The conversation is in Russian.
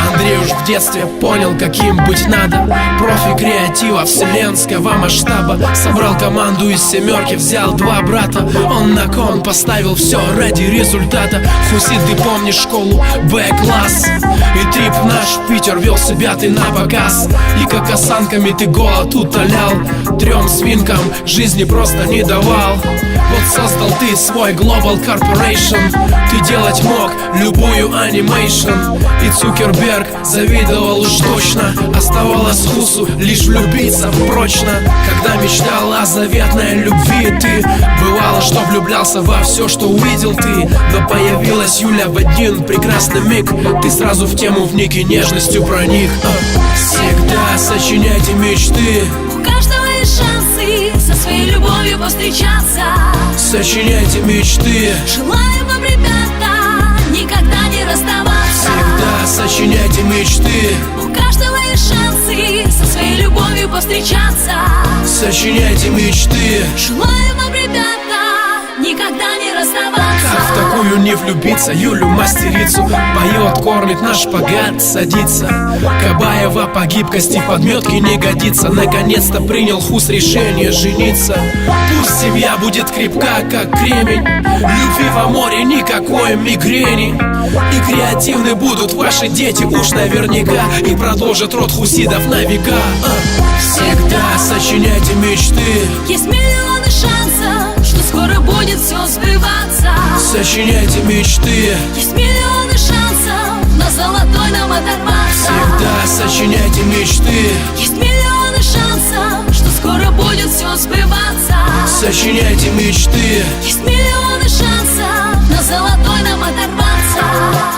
Андрей уж в детстве понял, каким быть надо. Профи креатива вселенского масштаба. Собрал команду из семерки, взял два брата. Он на кон поставил все ради результата. Хусит, ты помнишь школу Б-класс? И трип наш в Питер вел себя ты на показ. И как осанками ты голод утолял. Трем свинкам жизни просто не давал. Вот создал ты свой Global Corporation. Ты делать мог любую анимейшн. И Цукерберг завидовал уж точно. Оставалось Хусу лишь влюбиться прочно. Когда мечтал о заветной любви ты, бывало, что влюблялся во все, что увидел ты. Но появилась Юля в один прекрасный миг. Ты сразу в тему вник и нежностью проник. Всегда сочиняйте мечты. У каждого есть шансы со своей любовью повстречаться. Сочиняйте мечты. Желаю вам, ребята, никогда не расставаться. Всегда сочиняйте мечты. У каждого есть шансы со своей любовью повстречаться. Сочиняйте мечты. Желаю вам, ребята, никогда не расставаться. Как в такую не влюбиться, Юлю мастерицу? Поет, кормит, на шпагат садится. Кабаева по гибкости подметки не годится. Наконец-то принял Хус решение жениться. Пусть семья будет крепка, как кремень. Любви во море, никакой мигрени. И креативны будут ваши дети уж наверняка. И продолжат род хусидов на века. Всегда сочиняйте мечты. Есть миллионы шансов, что скоро будет все сбываться. Сочиняйте мечты. Есть миллионы шансов на золотой нам оторваться. Всегда сочиняйте мечты. Есть миллионы шансов, что скоро будет все сбываться. Сочиняйте мечты. Есть миллионы шансов на золотой нам оторваться.